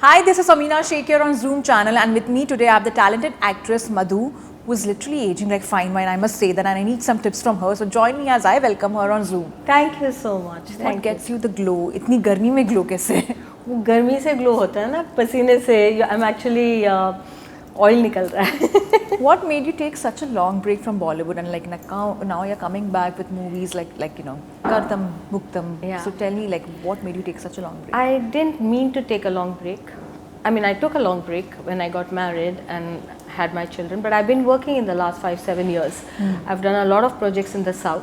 Hi, this is Amina Sheikh here on Zoom channel, and with me today I have the talented actress Madhoo, who is literally aging like fine wine. I must say that, and I need some tips from her. So join me as I welcome her on Zoom. Thank you so much. What gets you the glow? इतनी गर्मी में glow कैसे? वो गर्मी से glow होता है ना, पसीने से. I'm actually oil निकल रहा है. What made you take such a long break from Bollywood and like now you're coming back with movies like you know Kartam Bhugtam. Yeah. So tell me like what made you take such a long break? I didn't mean to take a long break. I mean, I took a long break when I got married and had my children, but I've been working in the last 5-7 years. I've done a lot of projects in the South,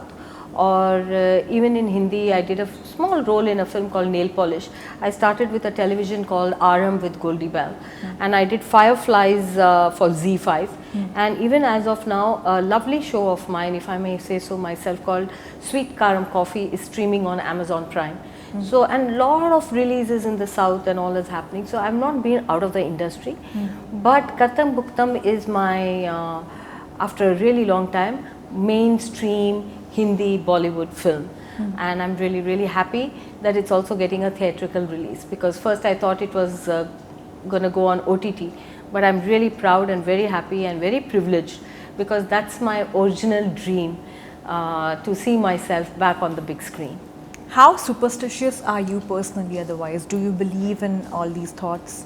or even in Hindi. I did a small role in a film called Nail Polish. I started with a television called Aram with Goldie Bell, and I did Fireflies for Z5. And even as of now, a lovely show of mine, if I may say so myself, called Sweet Karam Coffee is streaming on Amazon Prime. So, and lot of releases in the South and all is happening. So, I've not been out of the industry. But Kartam Bhugtam is my, after a really long time, mainstream Hindi Bollywood film. And I'm really, really happy that it's also getting a theatrical release. Because first I thought it was going to go on OTT. But I'm really proud and very happy and very privileged, because that's my original dream, to see myself back on the big screen. How superstitious are you personally otherwise? Do you believe in all these thoughts?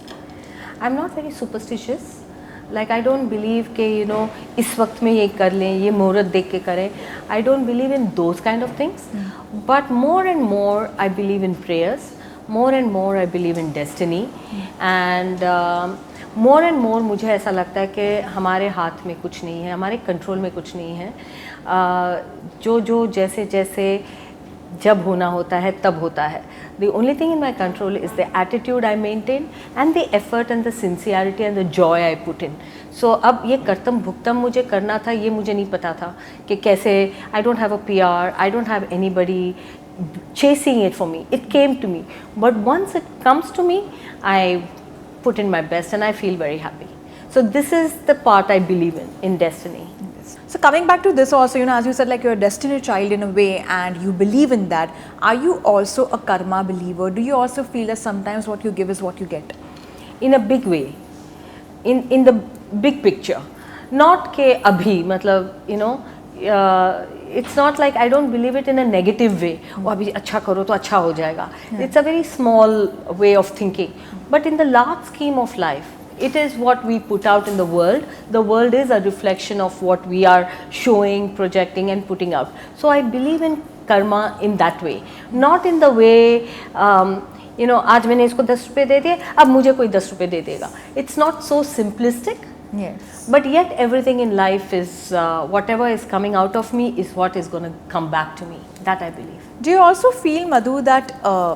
I'm not very superstitious. Like, I don't believe कि you know इस वक्त में ये कर लें, ये मुहूर्त देख के करें. I don't believe in those kind of things. But more and more I believe in prayers. More and more I believe in destiny. And more and more मुझे ऐसा लगता है कि हमारे हाथ में कुछ नहीं है, हमारे कंट्रोल में कुछ नहीं है. जो जैसे जैसे जब होना होता है तब होता है. The only thing in my control is the attitude I maintain and the effort and the sincerity and the joy I put in. So अब ये कर्तम भुगतम मुझे करना था, ये मुझे नहीं पता था कि कैसे. I don't have a PR, I don't have anybody chasing it for me. It came to me. But once it comes to me, I put in my best and I feel very happy. So this is the part I believe in destiny. So coming back to this also, you know, as you said, like you're a destiny child in a way and you believe in that. Are you also a karma believer? Do you also feel that sometimes what you give is what you get? In a big way, in the big picture. Not ke abhi, matlab, you know, it's not like I don't believe it in a negative way. Oh, abhi acha karo to acha ho jayega. It's a very small way of thinking. But in the large scheme of life, it is what we put out in the world. The world is a reflection of what we are showing, projecting and putting out. So I believe in karma in that way. Not in the way, you know, आज मैंने इसको 10 रुपए दे दिए, अब मुझे कोई 10 रुपए दे देगा. It's not so simplistic. Yes. But yet everything in life is, whatever is coming out of me is what is going to come back to me. That I believe. Do you also feel, Madhoo, that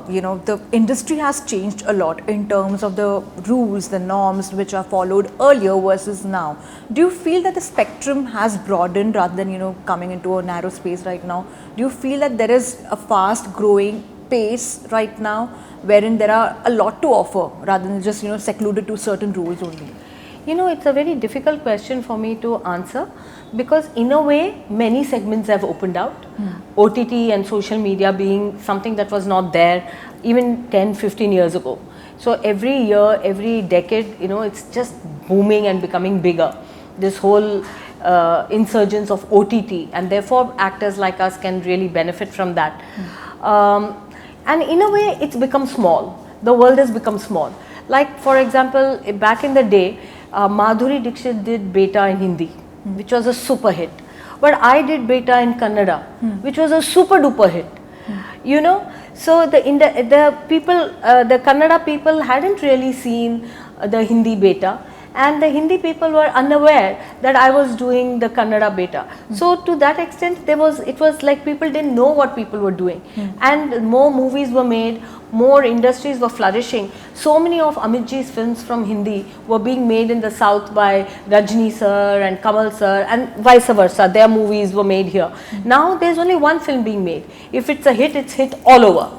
you know the industry has changed a lot in terms of the rules, the norms which are followed earlier versus now? Do you feel that the spectrum has broadened rather than, you know, coming into a narrow space right now? Do you feel that there is a fast growing pace right now wherein there are a lot to offer rather than just, you know, secluded to certain rules only? You know, it's a very difficult question for me to answer, because in a way many segments have opened out. OTT and social media being something that was not there even 10-15 years ago. So every year, every decade, you know, it's just booming and becoming bigger. This whole insurgence of OTT, and therefore actors like us can really benefit from that. And in a way it's become small. The world has become small. Like, for example, back in the day, Madhuri Dixit did Beta in Hindi, which was a super hit. But I did Beta in Kannada, which was a super duper hit. You know, so the people, the Kannada people hadn't really seen the Hindi Beta, and the Hindi people were unaware that I was doing the Kannada Beta. So to that extent, it was like people didn't know what people were doing, and more movies were made. More industries were flourishing. So many of Amit Ji's films from Hindi were being made in the South by Rajni sir and Kamal sir, and vice versa. Their movies were made here. Now there's only one film being made. If it's a hit, it's hit all over.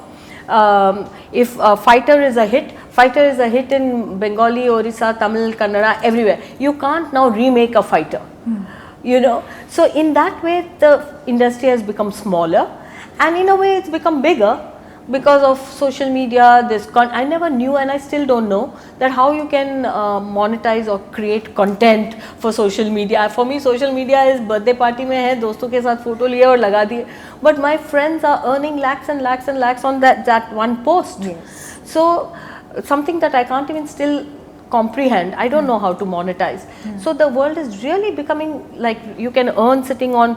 If Fighter is a hit in Bengali, Orissa, Tamil, Kannada, everywhere. You can't now remake a Fighter. You know, so in that way the industry has become smaller, and in a way it's become bigger. because of social media, I never knew, and I still don't know that how you can monetize or create content for social media. For me, social media is birthday party में है, दोस्तों के साथ photo लिए और लगा दिए. But my friends are earning lakhs and lakhs and lakhs on that one post. Yes. So something that I can't even still comprehend. I don't know how to monetize. So the world is really becoming like you can earn sitting on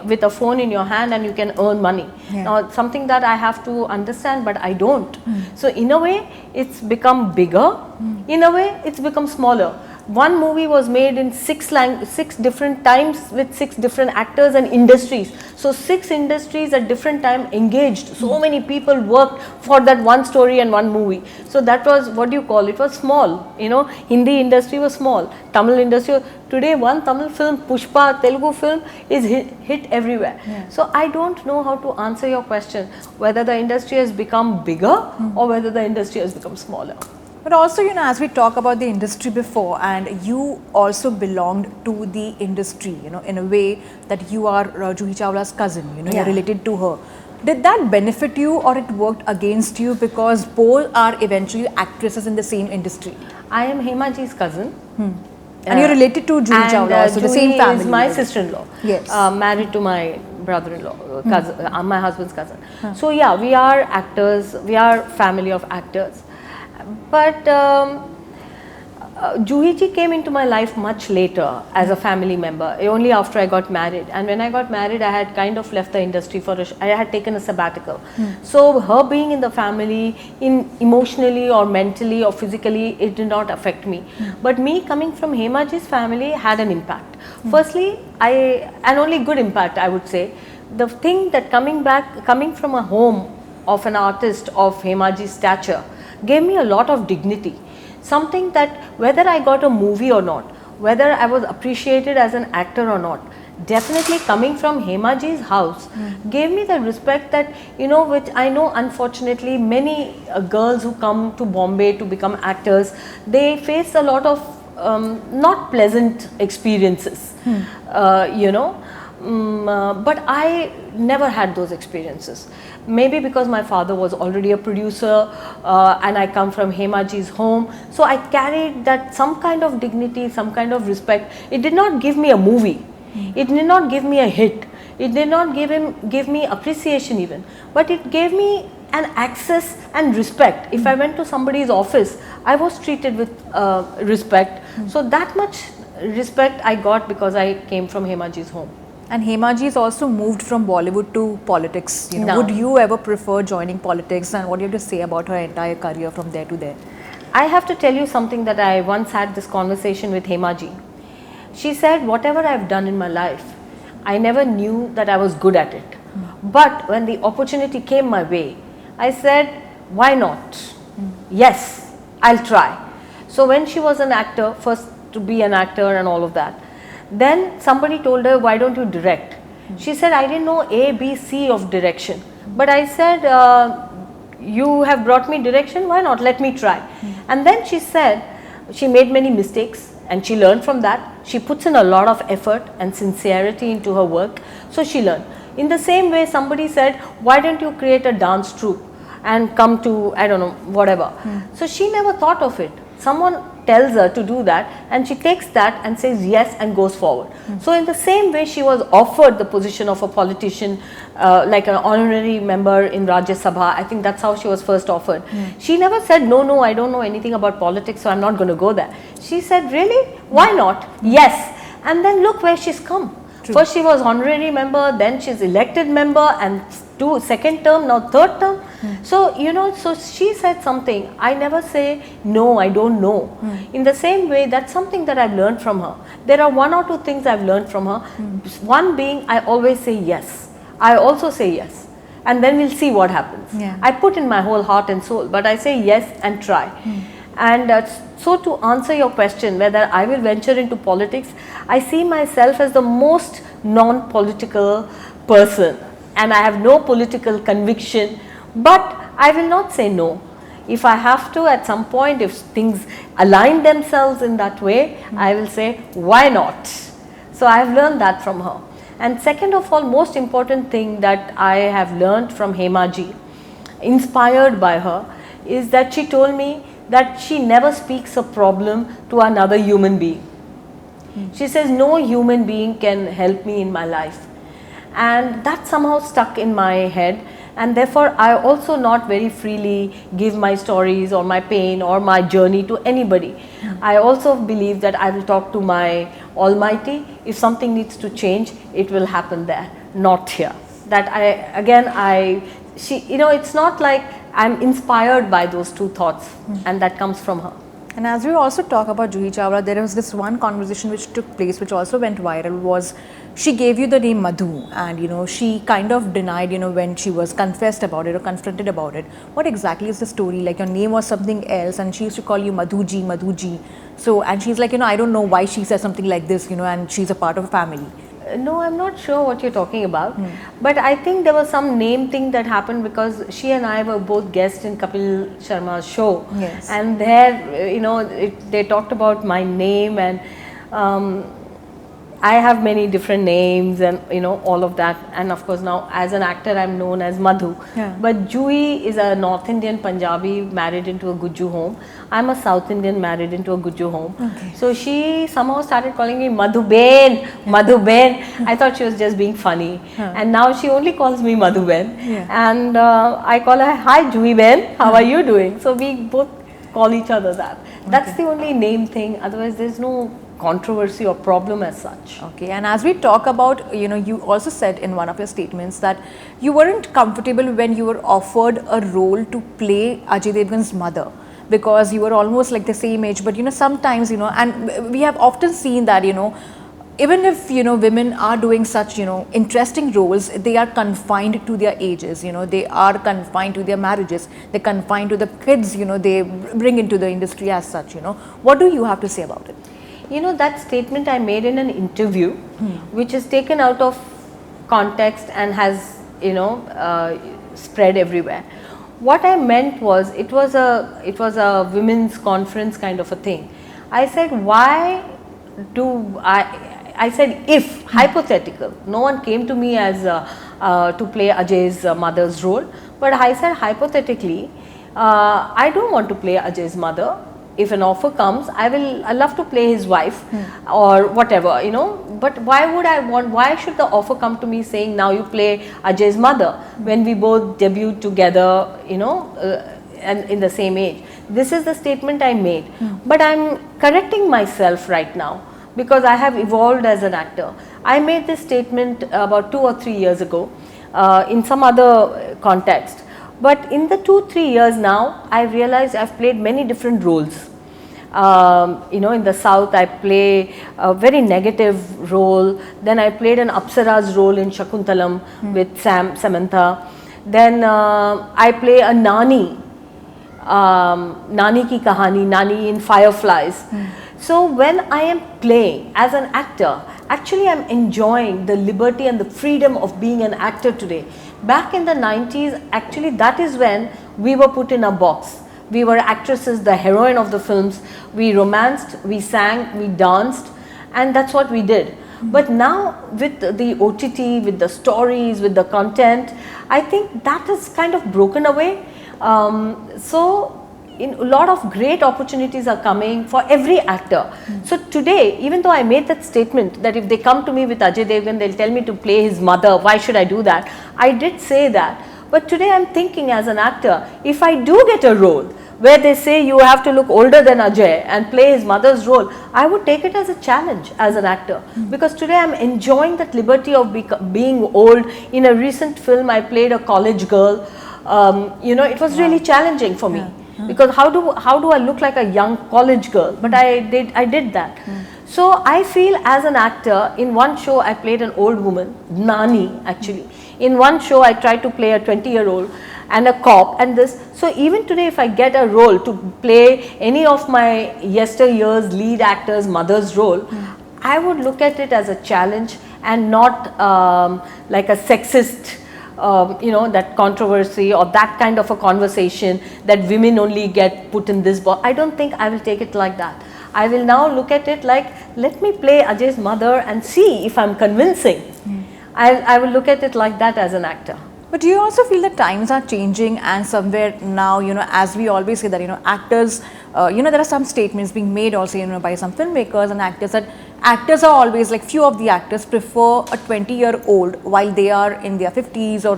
with a phone in your hand, and you can earn money. Now something that I have to understand, but I don't. So in a way it's become bigger, in a way it's become smaller. One movie was made in 6 different times with 6 different actors and industries. So 6 industries at different time engaged. So many people worked for that one story and one movie. So that was, what do you call it, was small. You know, Hindi industry was small. Tamil industry, today one Tamil film, Pushpa, Telugu film is hit everywhere. So I don't know how to answer your question, whether the industry has become bigger or whether the industry has become smaller. But also, you know, as we talk about the industry before, and you also belonged to the industry, you know, in a way that you are Juhi Chawla's cousin, you know, you're related to her. Did that benefit you, or it worked against you, because both are eventually actresses in the same industry? I am Hema Ji's cousin. And you're related to Juhi Chawla, so the same family. Is my sister-in-law. Yes. Married to my brother-in-law, cousin, my husband's cousin. So yeah, we are actors, we are family of actors. But Juhi ji came into my life much later as a family member, only after I got married. And when I got married, I had kind of left the industry I had taken a sabbatical. So her being in the family, emotionally or mentally or physically, it did not affect me. But me coming from Hema Ji's family had an impact. Firstly, and only good impact, I would say. The thing that coming from a home of an artist of Hema Ji's stature gave me a lot of dignity. Something that whether I got a movie or not, whether I was appreciated as an actor or not, definitely coming from Hema Ji's house gave me the respect that, you know, which I know unfortunately many girls who come to Bombay to become actors, they face a lot of not pleasant experiences, you know. But I never had those experiences. Maybe because my father was already a producer and I come from Hema Ji's home. So I carried that some kind of dignity, some kind of respect. It did not give me a movie. It did not give me a hit. It did not give me appreciation even. But it gave me an access and respect. If I went to somebody's office, I was treated with respect. So that much respect I got because I came from Hema Ji's home. And Hema Ji has also moved from Bollywood to politics. You know, would you ever prefer joining politics, and what do you have to say about her entire career from there to there? I have to tell you something that I once had this conversation with Hema Ji. She said, whatever I've done in my life, I never knew that I was good at it. But when the opportunity came my way, I said, why not? Yes, I'll try. So when she was an actor, first to be an actor and all of that, then somebody told her, why don't you direct? She said, I didn't know A, B, C of direction. But I said, you have brought me direction, why not? Let me try. And then she said, she made many mistakes and she learned from that. She puts in a lot of effort and sincerity into her work. So she learned. In the same way, somebody said, why don't you create a dance troupe and come to, I don't know, whatever. So she never thought of it. Someone tells her to do that and she takes that and says yes and goes forward. So in the same way, she was offered the position of a politician, like an honorary member in Rajya Sabha. I think that's how she was first offered. She never said, no, I don't know anything about politics, so I'm not going to go there. She said, really? Why not? Yes. And then look where she's come. True. First she was honorary member, then she's elected member, and second term, now third term. So, you know, so she said something. I never say, no, I don't know. In the same way, that's something that I've learned from her. There are one or two things I've learned from her. One being, I always say yes. I also say yes. And then we'll see what happens. I put in my whole heart and soul, but I say yes and try. And so to answer your question, whether I will venture into politics, I see myself as the most non-political person. And I have no political conviction, but I will not say no. If I have to at some point, if things align themselves in that way, I will say, why not? So I have learned that from her. And second of all, most important thing that I have learned from Hema Ji, inspired by her is that she told me that she never speaks a problem to another human being. She says no human being can help me in my life, and that somehow stuck in my head, and therefore I also not very freely give my stories or my pain or my journey to anybody. I also believe that I will talk to my Almighty. If something needs to change, it will happen there, not here. That it's not like I'm inspired by those two thoughts, and that comes from her. And as we also talk about Juhi Chawla, there was this one conversation which took place, which also went viral, was she gave you the name Madhoo, and she kind of denied, when she was confessed about it or confronted about it. What exactly is the story? Like, your name was something else, and she used to call you Madhoo Ji, Madhoo Ji. So, and she's like, I don't know why she says something like this, and she's a part of a family. No, I'm not sure what you're talking about, but I think there was some name thing that happened because she and I were both guests in Kapil Sharma's show. Yes. And there, they talked about my name, and I have many different names and all of that, and of course now as an actor I'm known as Madhoo. Yeah. But Juhi is a North Indian Punjabi married into a Gujju home. I'm a South Indian married into a Gujju home. Okay. So she somehow started calling me Madhu Ben, Madhu Ben. I thought she was just being funny, and now she only calls me Madhu Ben. Yeah. And I call her, hi Juhi Ben, how are you doing? So we both call each other that. That's the only name thing, otherwise there's no controversy or problem as such. Okay, and as we talk about, you also said in one of your statements that you weren't comfortable when you were offered a role to play Ajay Devgn's mother, because you were almost like the same age, but sometimes, and we have often seen that, even if, women are doing such, interesting roles, they are confined to their ages, they are confined to their marriages, they're confined to the kids, they bring into the industry as such, What do you have to say about it? That statement I made in an interview, which is taken out of context and has, spread everywhere. What I meant was, it was a women's conference kind of a thing. I said, why do I said, if hypothetical, no one came to me as to play Ajay's mother's role, but I said hypothetically, I don't want to play Ajay's mother. If an offer comes, I love to play his wife or whatever, but why should the offer come to me saying now you play Ajay's mother when we both debuted together, and in the same age? This is the statement I made, but I'm correcting myself right now because I have evolved as an actor. I made this statement about 2 or 3 years ago in some other context. But in the 2-3 years now, I realized I've played many different roles. In the South, I play a very negative role. Then I played an Apsara's role in Shakuntalam with Samantha. Then I play a Nani, Nani ki kahani, Nani in Fireflies. So when I am playing as an actor, actually I'm enjoying the liberty and the freedom of being an actor today. Back in the 90s, actually that is when we were put in a box. We were actresses, the heroine of the films. We romanced, we sang, we danced, and that's what we did. But now with the OTT, with the stories, with the content, I think that is kind of broken away. So a lot of great opportunities are coming for every actor. So today, even though I made that statement that if they come to me with Ajay Devgn, they'll tell me to play his mother, why should I do that? I did say that. But today I'm thinking as an actor, if I do get a role where they say you have to look older than Ajay and play his mother's role, I would take it as a challenge as an actor. Because today I'm enjoying that liberty of being old. In a recent film, I played a college girl. It was really challenging for me. Because how do I look like a young college girl? But I did that. So I feel as an actor, in one show I played an old woman, Nani actually. In one show I tried to play a 20-year-old and a cop and this. So even today if I get a role to play any of my yesteryear's lead actor's mother's role, I would look at it as a challenge and not like a sexist that controversy or that kind of a conversation that women only get put in this box. I don't think I will take it like that. I will now look at it like, let me play Ajay's mother and see if I'm convincing. I will look at it like that as an actor. But do you also feel that times are changing, and somewhere now, as we always say that, actors, there are some statements being made also, by some filmmakers and actors, that actors are always like, few of the actors prefer a 20-year-old while they are in their 50s or,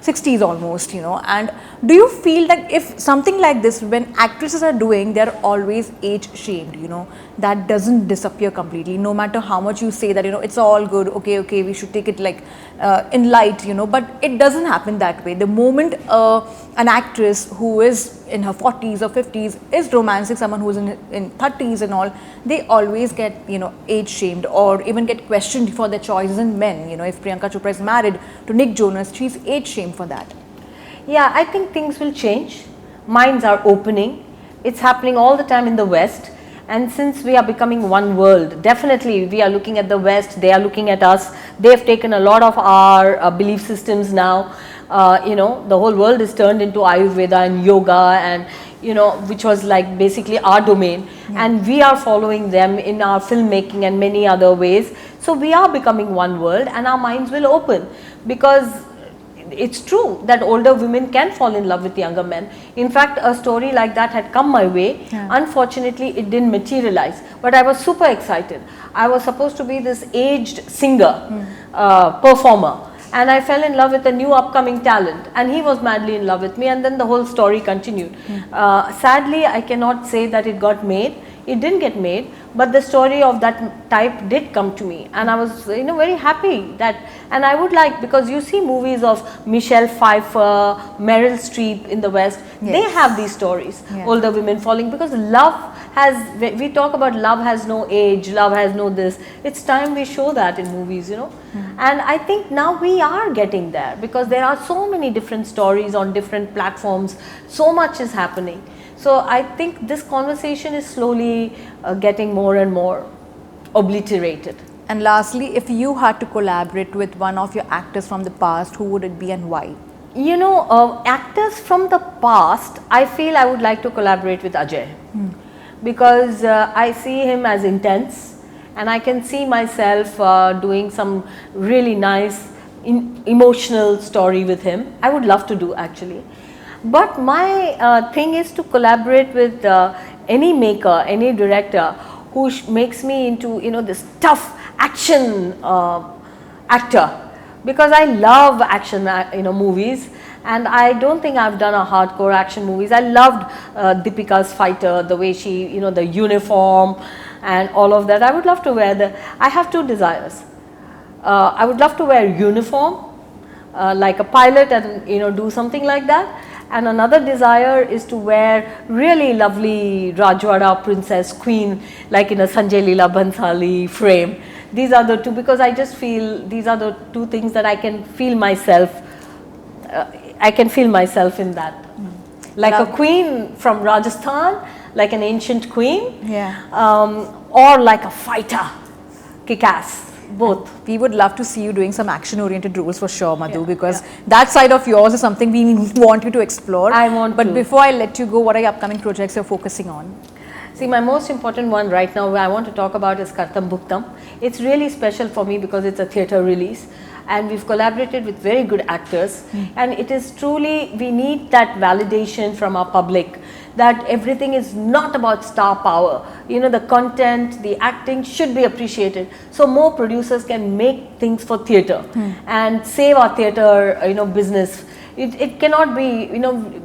60s almost, and do you feel that if something like this, when actresses are doing, they're always age shamed, that doesn't disappear completely, no matter how much you say that, it's all good, okay, we should take it like in light, but it doesn't happen that way. The moment an actress who is in her 40s or 50s is romancing someone who's in 30s and all, they always get, age shamed or even get questioned for their choices in men. If Priyanka Chopra is married to Nick Jonas, she's age shamed for that. Yeah, I think things will change. Minds are opening. It's happening all the time in the West. And since we are becoming one world, definitely we are looking at the West, they are looking at us. They've taken a lot of our belief systems now. The whole world is turned into Ayurveda and yoga and, which was like basically our domain. Yeah. And we are following them in our filmmaking and many other ways. So we are becoming one world and our minds will open, because it's true that older women can fall in love with younger men. In fact, a story like that had come my way. Yeah. Unfortunately, it didn't materialize, but I was super excited. I was supposed to be this aged singer, performer, and I fell in love with a new upcoming talent, and he was madly in love with me, and then the whole story continued. Sadly, I cannot say that it got made. It didn't get made, but the story of that type did come to me, and I was very happy that, and I would like, because you see movies of Michelle Pfeiffer, Meryl Streep in the West, yes. They have these stories, yeah. Older women falling, because love has, we talk about love has no age, love has no this, it's time we show that in movies, and I think now we are getting there, because there are so many different stories on different platforms, so much is happening. So I think this conversation is slowly getting more and more obliterated. And lastly, if you had to collaborate with one of your actors from the past, who would it be and why? Actors from the past, I feel I would like to collaborate with Ajay. Because I see him as intense, and I can see myself doing some really nice emotional story with him. I would love to do, actually. But my thing is to collaborate with any maker, any director who makes me into this tough action actor, because I love action movies, and I don't think I've done a hardcore action movies. I loved Deepika's Fighter, the way she the uniform and all of that. I would love to wear I have two desires. I would love to wear uniform like a pilot and do something like that. And another desire is to wear really lovely Rajwada princess queen, like in a Sanjay Leela Bhansali frame. These are the two, because I just feel these are the two things that I can feel myself. I can feel myself in that, like a queen from Rajasthan, like an ancient queen, yeah, or like a fighter, kick-ass. Both. We would love to see you doing some action-oriented roles for sure, Madhoo, because that side of yours is something we want you to explore. I want But to. Before I let you go, what are your upcoming projects you're focusing on? See, my most important one right now I want to talk about is Kartam Bhugtam. It's really special for me because it's a theatre release, and we've collaborated with very good actors, and it is truly, we need that validation from our public that everything is not about star power. The content, the acting should be appreciated, so more producers can make things for theatre and save our theatre business. It cannot be,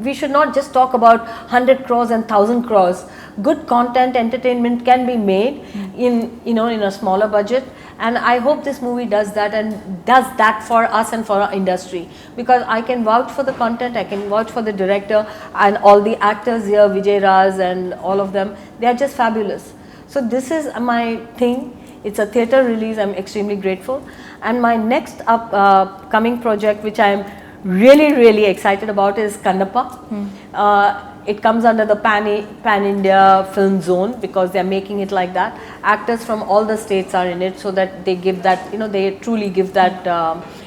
we should not just talk about 100 crores and 1000 crores. Good content, entertainment can be made in in a smaller budget, and I hope this movie does that, and does that for us and for our industry, because I can vouch for the content, I can vouch for the director and all the actors here, Vijay Raj and all of them. They are just fabulous. So this is my thing. It's a theatre release. I'm extremely grateful. And my next upcoming project, which I am really excited about, is Kannappa. It comes under the Pan India film zone, because they are making it like that. Actors from all the states are in it, so that they give that, they truly give that.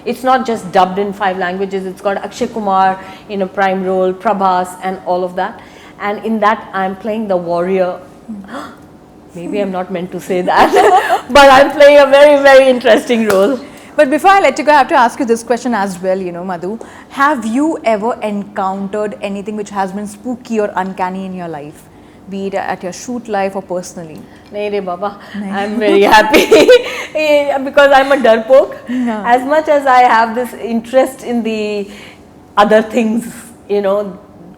It's not just dubbed in 5 languages. It's got Akshay Kumar in a prime role, Prabhas and all of that. And in that I'm playing the warrior. Maybe I'm not meant to say that, but I'm playing a very interesting role. But before I let you go, I have to ask you this question as well, Madhu. Have you ever encountered anything which has been spooky or uncanny in your life? Be it at your shoot life or personally? Nahi re Baba, I'm very happy because I'm a darpok. Yeah. As much as I have this interest in the other things,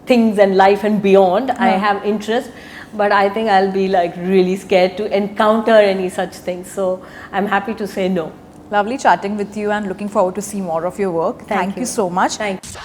things and life and beyond, I have interest, but I think I'll be like really scared to encounter any such things. So I'm happy to say no. Lovely chatting with you and looking forward to see more of your work. Thank you so much. Thanks.